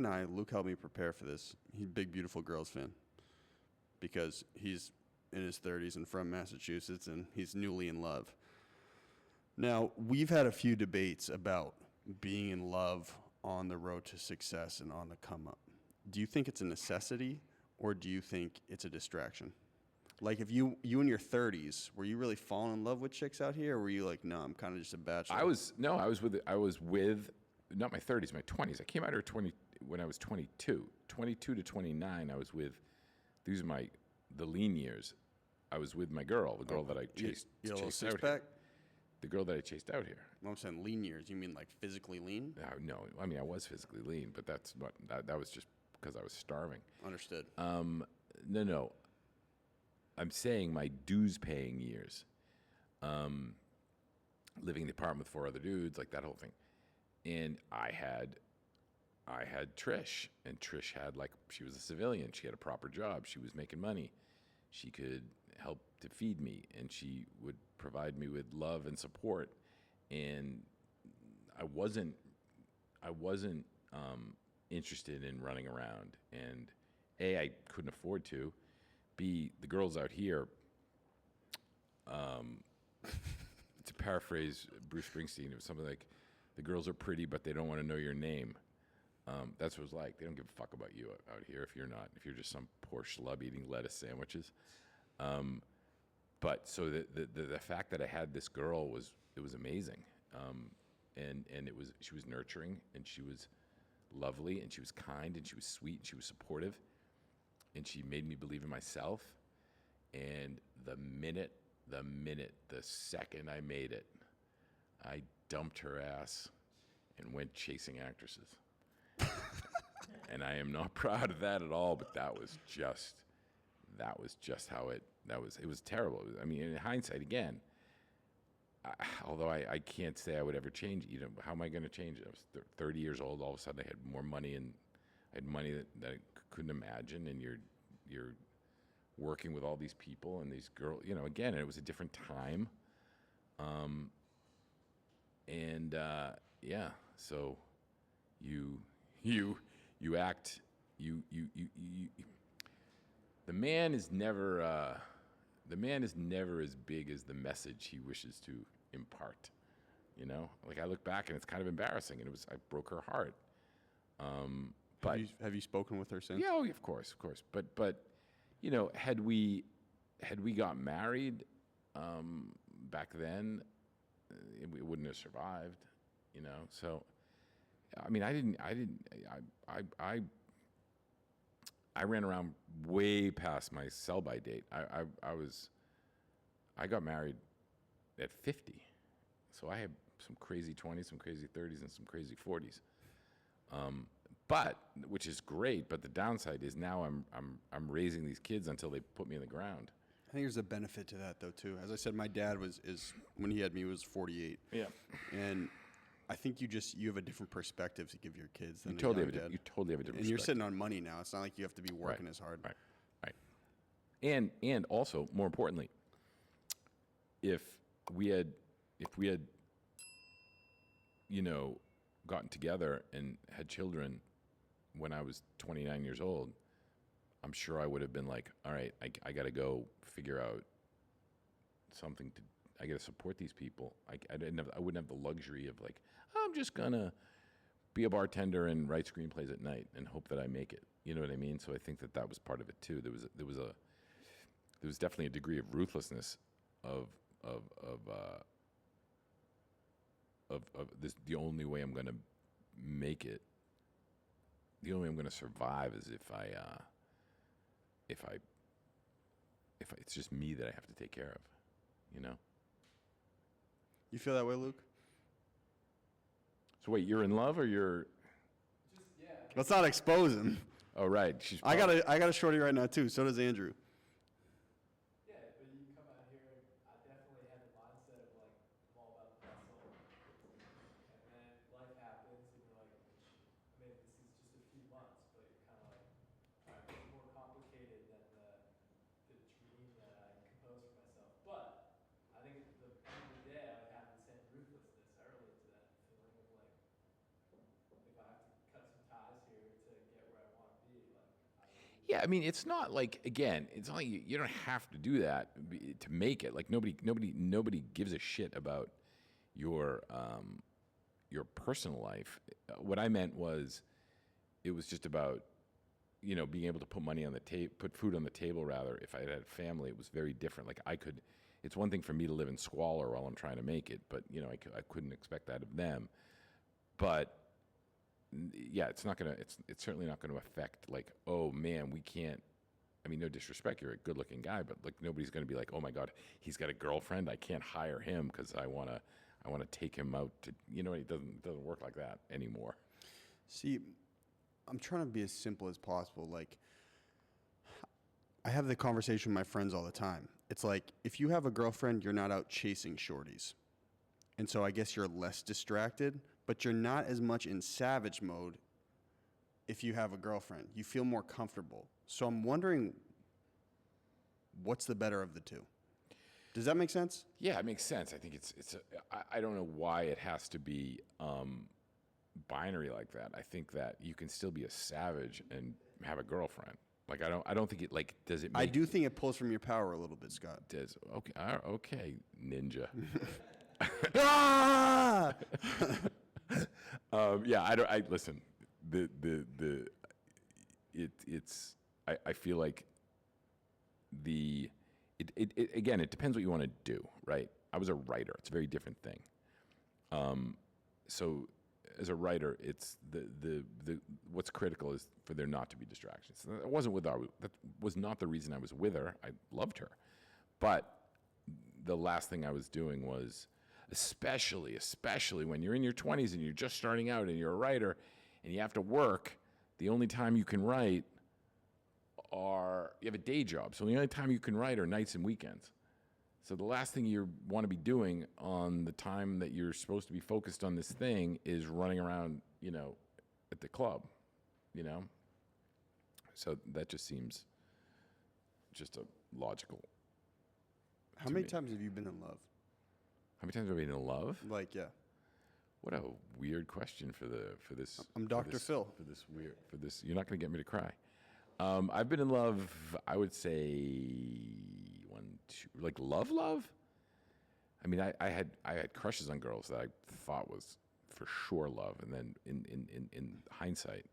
helped me prepare for this. He's a big Beautiful Girls fan because he's in his 30s and from Massachusetts, and he's newly in love. Now, we've had a few debates about being in love on the road to success and on the come up. Do you think it's a necessity, or do you think it's a distraction? Like, if you in your 30s, were you really falling in love with chicks out here, or were you like, no, I'm kind of just a bachelor? I was with not my 30s, my 20s. I came out here when I was 22. 22 to 29, I was with, these are the lean years. I was with my girl, the girl that I chased out here. The girl that I chased out here. I'm saying lean years. You mean like physically lean? No, I mean I was physically lean, but that's not that was just because I was starving. Understood. No. I'm saying my dues-paying years, living in the apartment with 4 other dudes, like that whole thing, and I had Trish, and Trish had, like, she was a civilian. She had a proper job. She was making money. She could help to feed me, and she would provide me with love and support. And I wasn't interested in running around. And A, I couldn't afford to. B, the girls out here, to paraphrase Bruce Springsteen, it was something like, the girls are pretty, but they don't want to know your name. That's what it was like. They don't give a fuck about you out here if you're just some poor schlub eating lettuce sandwiches. But so the fact that I had this girl was amazing. And she was nurturing, and she was lovely, and she was kind, and she was sweet, and she was supportive, and she made me believe in myself. And the second I made it, I dumped her ass and went chasing actresses. And I am not proud of that at all, but that was just how it was terrible. I mean, in hindsight, again, although I can't say I would ever change it, how am I going to change it? I was 30 years old. All of a sudden, I had more money, and I had money that I couldn't imagine. And you're working with all these people and these girls, again, and it was a different time. So you act, the man is never as big as the message he wishes to impart. Like, I look back and it's kind of embarrassing, and I broke her heart. But have you spoken with her since? Yeah, of course. But had we got married back then, it wouldn't have survived. So I mean, I ran around way past my sell-by date. I got married at 50, so I had some crazy 20s, some crazy 30s, and some crazy 40s. But which is great. But the downside is now I'm raising these kids until they put me in the ground. I think there's a benefit to that though too. As I said, my dad is when he had me was 48. Yeah, and I think you have a different perspective to give your kids than You totally have a young dad. you totally have a different. And you're perspective. sitting on money now. It's not like you have to be working as hard. Right. And also, more importantly, if we had, you know, gotten together and had children when I was 29 years old, I'm sure I would have been like, all right, I got to go figure out something to. I got to support these people. I wouldn't have the luxury of like, I'm just gonna be a bartender and write screenplays at night and hope that I make it. You know what I mean? So I think that was part of it too. There was definitely a degree of ruthlessness of this. The only way I'm gonna make it, the only way I'm gonna survive is if it's just me that I have to take care of. You know. You feel that way, Luke? So wait, you're in love or you're? Let's not expose him. Oh right, I got a shorty right now too. So does Andrew. Yeah, but you come out here, I definitely had the mindset of like, I'm all about the hustle. And then life happens and you're like, I mean, this is just a few months, but you're kind of like, all right, it's more complicated than the dream that I composed for myself. But I think at the end of the day, I would have the same ruthlessness. I relate to that feeling of like, if I have to cut some ties here to get where I want to be, like, Yeah, I mean, it's not like again, it's not like you don't have to do that to make it. Like nobody gives a shit about your personal life. What I meant was, it was just about, you know, being able to put money on the table, put food on the table. Rather, if I had a family, it was very different. Like I could. It's one thing for me to live in squalor while I'm trying to make it, but you know, I couldn't expect that of them. But yeah, it's certainly not going to affect like, oh man, we can't. I mean, no disrespect, you're a good-looking guy, but like nobody's going to be like, oh my God, he's got a girlfriend, I can't hire him because I want to take him out to, you know, it doesn't work like that anymore. See, I'm trying to be as simple as possible. Like, I have the conversation with my friends all the time. It's like, if you have a girlfriend, you're not out chasing shorties. And so I guess you're less distracted, but you're not as much in savage mode if you have a girlfriend. You feel more comfortable. So I'm wondering, what's the better of the two? Does that make sense? Yeah, it makes sense. I think I don't know why it has to be binary like that. I think that you can still be a savage and have a girlfriend. Like I don't think it like does it. I do think it pulls from your power a little bit, Scott. Does okay? Okay, ninja. Ah! Yeah, I listen. I feel like again, it depends what you want to do, right? I was a writer. It's a very different thing. So as a writer, it's the what's critical is for there not to be distractions. That was not the reason I was with her. I loved her, but the last thing I was doing was, especially when you're in your 20s and you're just starting out and you're a writer and you have to work, the only time you can write you have a day job. So the only time you can write are nights and weekends. So the last thing you want to be doing on the time that you're supposed to be focused on this thing is running around, you know, at the club, you know? So that just seems just a logical. How many times have you been in love? How many times have I been in love? Like, yeah. What a weird question for this. I'm Dr. Phil. For this, you're not going to get me to cry. I've been in love, I would say like love. I mean, I had crushes on girls that I thought was for sure love, and then in hindsight,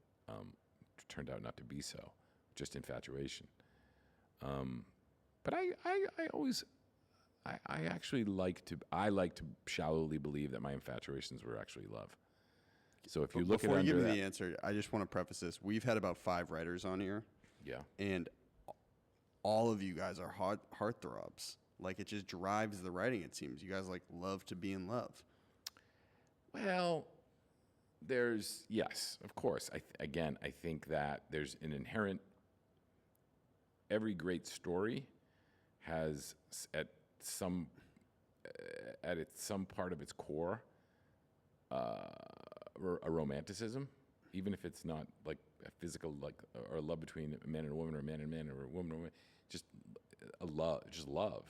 turned out not to be so, just infatuation. But I actually like to shallowly believe that my infatuations were actually love. So if you look at before you give me the answer, I just want to preface this. We've had about 5 writers on here. Yeah. And all of you guys are heartthrobs. Like, it just drives the writing, it seems. You guys, like, love to be in love. Well, yes, of course. I think that there's an inherent, every great story has at some part of its core a romanticism, even if it's not like a physical, like, or a love between a man and a woman, or a man and a man, or a woman and a woman, just a love, just love.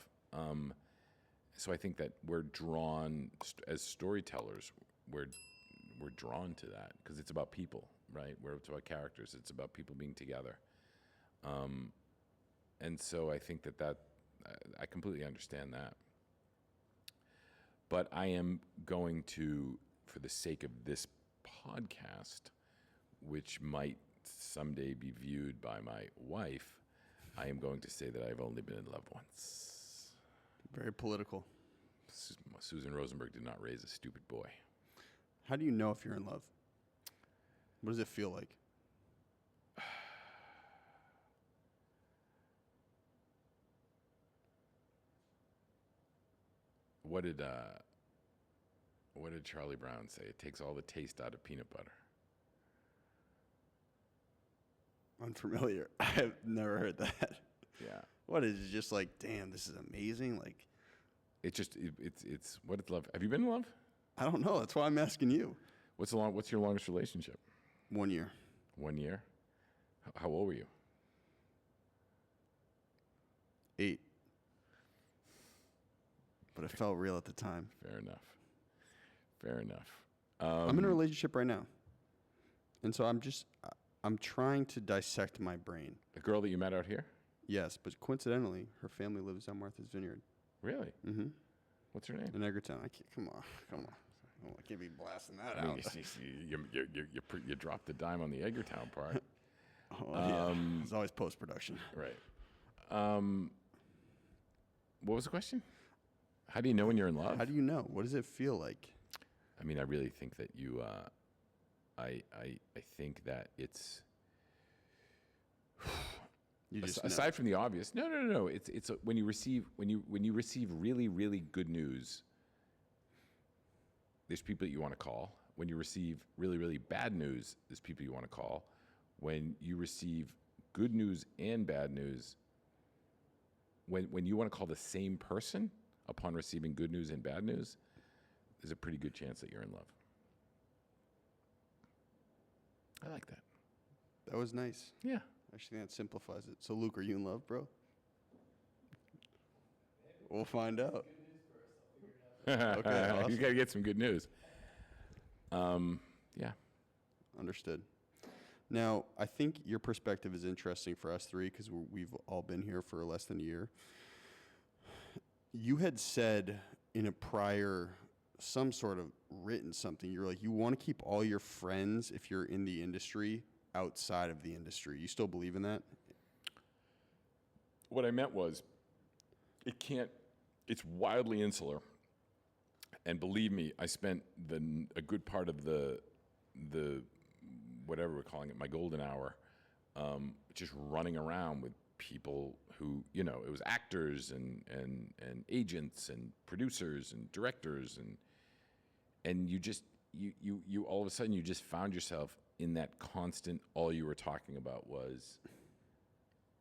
So I think that we're drawn as storytellers. We're drawn to that because it's about people, right? Where it's about characters. It's about people being together. And so I think that I completely understand that. But I am going to, for the sake of this podcast, which might someday be viewed by my wife, I am going to say that I've only been in love once. Very political. Susan Rosenberg did not raise a stupid boy. How do you know if you're in love? What does it feel like? What did Charlie Brown say? It takes all the taste out of peanut butter. Unfamiliar. I've never heard that. Yeah. What is it? Just like, damn, this is amazing. Like, It's what is love? Have you been in love? I don't know. That's why I'm asking you. What's your longest relationship? 1 year. 1 year? How old were you? 8. But it felt real at the time. Fair enough. Fair enough. I'm in a relationship right now. And so I'm trying to dissect my brain. A girl that you met out here? Yes, but coincidentally, her family lives on Martha's Vineyard. Really? Mm-hmm. What's her name? In Edgartown. I can't, come on. Oh, I can't be blasting that I out. mean, you dropped the dime on the Edgartown part. Yeah. It's always post-production. Right. What was the question? How do you know when you're in love? How do you know? What does it feel like? I mean, I really think that you. I think that it's. You just aside from the obvious, no. It's when you receive really, really good news. There's people that you want to call. When you receive really, really bad news, there's people you want to call. When you receive good news and bad news, when you want to call the same person upon receiving good news and bad news, there's a pretty good chance that you're in love. I like that. That was nice. Yeah. Actually, that simplifies it. So, Luke, are you in love, bro? We'll find out. Okay, awesome. You got to get some good news. Yeah. Understood. Now, I think your perspective is interesting for us three because we've all been here for less than a year. You had said in a prior, some sort of written something, you were like, you want to keep all your friends, if you're in the industry, outside of the industry. You still believe in that? What I meant was, it's wildly insular. And believe me, I spent a good part of the whatever we're calling it, my golden hour, just running around with people who, it was actors and agents and producers and directors and you all of a sudden you just found yourself in that constant, all you were talking about was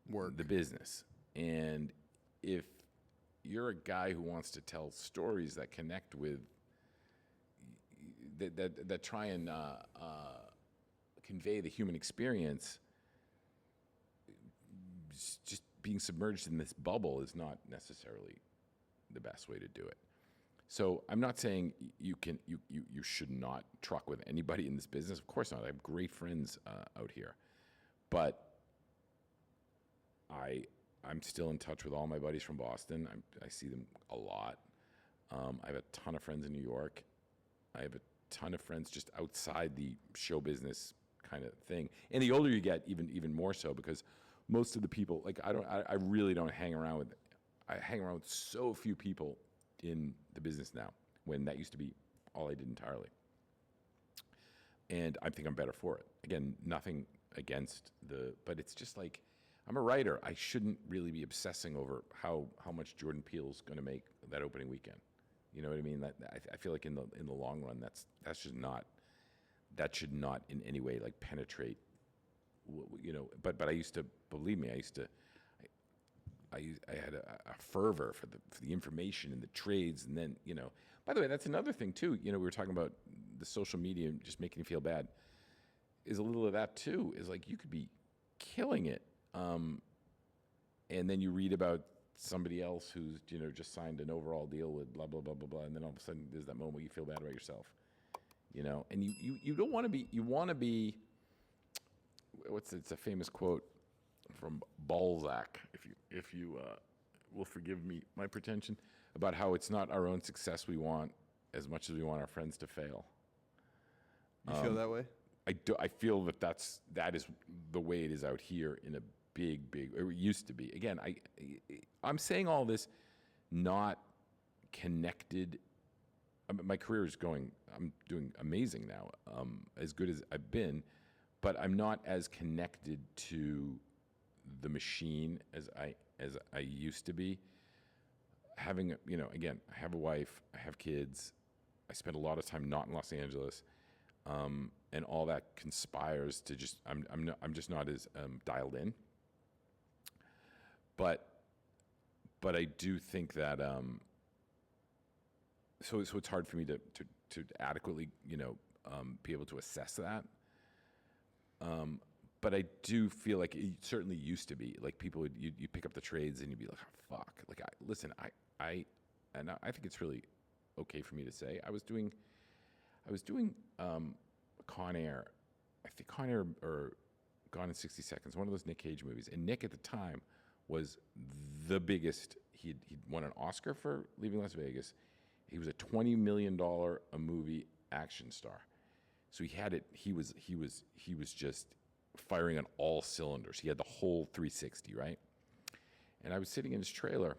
work, the business. And if you're a guy who wants to tell stories that connect with that try and convey the human experience, just being submerged in this bubble is not necessarily the best way to do it. So I'm not saying you should not truck with anybody in this business. Of course not. I have great friends out here, but I'm still in touch with all my buddies from Boston. I see them a lot. I have a ton of friends in New York. I have a ton of friends just outside the show business kind of thing. And the older you get, even more so, because most of the people, like I really don't hang around with. I hang around with so few people in the business now, when that used to be all I did entirely. And I think I'm better for it. Again, nothing against but it's just like, I'm a writer. I shouldn't really be obsessing over how much Jordan Peele's going to make that opening weekend. You know what I mean? I feel like in the long run, that should not in any way like penetrate. But I used to, believe me, I had a fervor for the information and the trades, and then by the way, that's another thing too. We were talking about the social media just making you feel bad is a little of that too. Is like you could be killing it, and then you read about somebody else who's just signed an overall deal with blah blah blah blah blah, and then all of a sudden there's that moment where you feel bad about yourself, and you don't want to be. You want to be. It's a famous quote from Balzac. If you will forgive me my pretension, about how it's not our own success we want as much as we want our friends to fail. You feel that way? I feel that is the way it is out here in a big, or it used to be. Again, I'm saying all this not connected. My career is going, I'm doing amazing now, as good as I've been, but I'm not as connected to the machine as I used to be. Having, again, I have a wife, I have kids, I spend a lot of time not in Los Angeles, and all that conspires to just, I'm just not as dialed in. But I do think that, so it's hard for me to adequately, be able to assess that. But I do feel like it certainly used to be like people would you pick up the trades and you'd be like, oh, fuck. Like I think it's really okay for me to say I was doing Conor, I think Conor or Gone in 60 Seconds, one of those Nick Cage movies, and Nick at the time was the biggest. He'd won an Oscar for Leaving Las Vegas. He was a $20 million a movie action star. So he had it. He was just firing on all cylinders. He had the whole 360, right? And I was sitting in his trailer.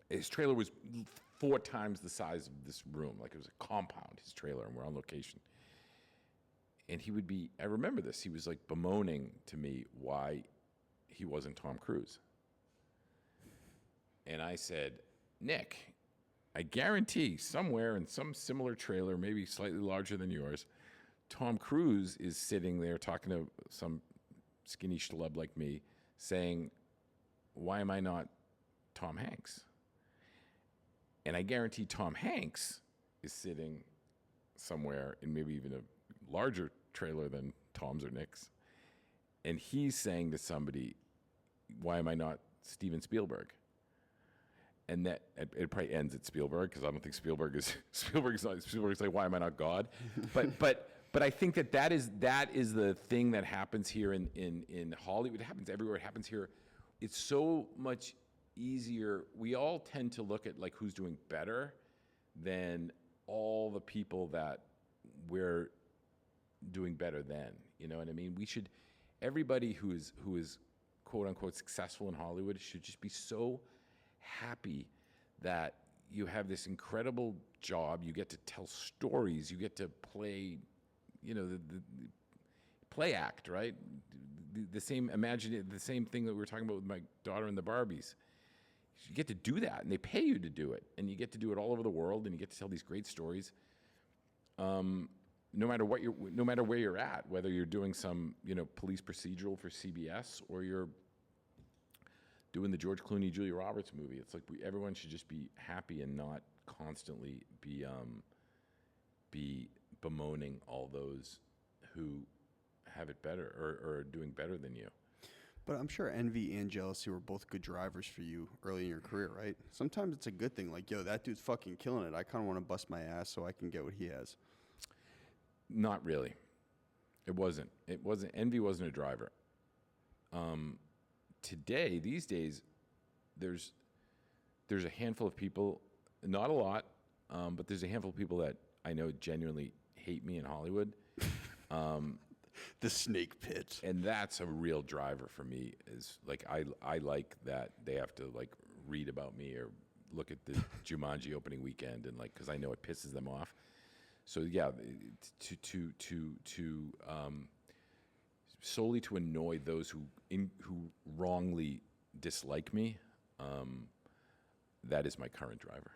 His trailer was 4 times the size of this room. Like it was a compound, his trailer, and we're on location. And I remember this, he was like bemoaning to me why he wasn't Tom Cruise. And I said, Nick, I guarantee somewhere in some similar trailer, maybe slightly larger than yours, Tom Cruise is sitting there talking to some skinny schlub like me saying, why am I not Tom Hanks? And I guarantee Tom Hanks is sitting somewhere in maybe even a larger trailer than Tom's or Nick's. And he's saying to somebody, why am I not Steven Spielberg? And that it probably ends at Spielberg, because I don't think Spielberg's like, why am I not God? But I think that is the thing that happens here in Hollywood. It happens everywhere. It happens here. It's so much easier. We all tend to look at like who's doing better than all the people that we're doing better than. You know what I mean? Everybody who is quote unquote successful in Hollywood should just be so happy that you have this incredible job. You get to tell stories. You get to play, the play act, right? The same thing that we were talking about with my daughter and the Barbies. You get to do that, and they pay you to do it, and you get to do it all over the world, and you get to tell these great stories. No matter where you're at, whether you're doing some police procedural for CBS or you're doing the George Clooney, Julia Roberts movie, it's like everyone should just be happy and not constantly be bemoaning all those who have it better or are doing better than you. But I'm sure envy and jealousy were both good drivers for you early in your career, right? Sometimes it's a good thing. Like, yo, that dude's fucking killing it. I kind of want to bust my ass so I can get what he has. Not really. It wasn't. Envy wasn't a driver. These days, there's a handful of people, not a lot, but there's a handful of people that I know genuinely hate me in Hollywood. The snake pit. And that's a real driver for me, is like I like that they have to like read about me or look at the Jumanji opening weekend, and like, because I know it pisses them off. So yeah, to solely to annoy those who wrongly dislike me, that is my current driver.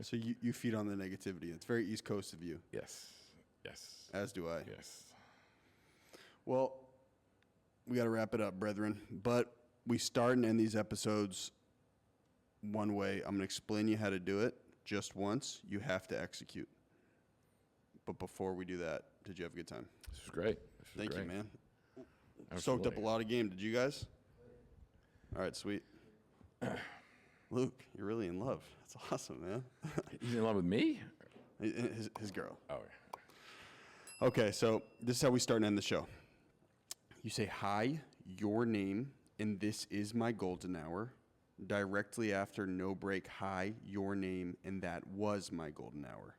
So you feed on the negativity. It's very East Coast of you. Yes. As do I. Yes. Well, we got to wrap it up, brethren. But we start and end these episodes one way. I'm going to explain you how to do it just once. You have to execute. But before we do that, did you have a good time? This was great. Thank you, man. Absolutely. Soaked up a lot of game. Did you guys? All right, sweet. Luke, you're really in love. That's awesome, man. He's in love with me? His girl. Oh, Okay, so this is how we start and end the show. You say, hi, your name, and this is my golden hour. Directly after no break, hi, your name, and that was my golden hour.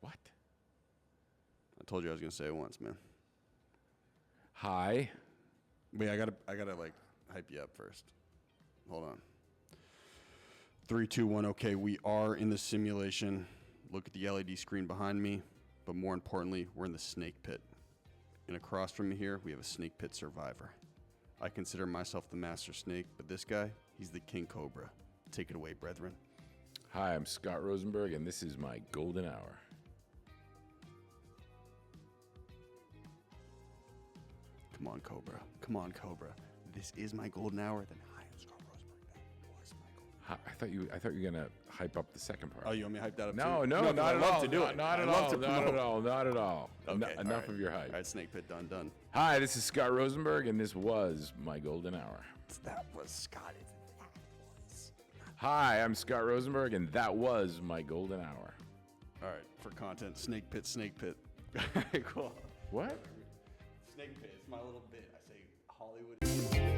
what? I told you I was going to say it once, man. Hi. Wait, I gotta like hype you up first. Hold on. 3, 2, 1. Okay, we are in the simulation. Look at the LED screen behind me, but more importantly, we're in the snake pit. And across from me here, we have a snake pit survivor. I consider myself the master snake, but this guy, he's the king cobra. Take it away, brethren. Hi, I'm Scott Rosenberg, and this is my golden hour. Come on, cobra. Come on, cobra. This is my golden hour. Then hi, I'm Scott Rosenberg. That was my golden hour. I thought you were gonna hype up the second part. Oh, you want me to hype that up No, too? no, 'cause not I at love all. to do it. Not I at love all. to Not promote. at all. Not at all. Okay, all Enough right. of your hype. All right, snake pit done. Hi, this is Scott Rosenberg, and this was my golden hour. That was Scott. That was. Hi, I'm Scott Rosenberg, and that was my golden hour. All right, for content, snake pit. All right, cool. What? Snake pit. It's my little bit. I say Hollywood.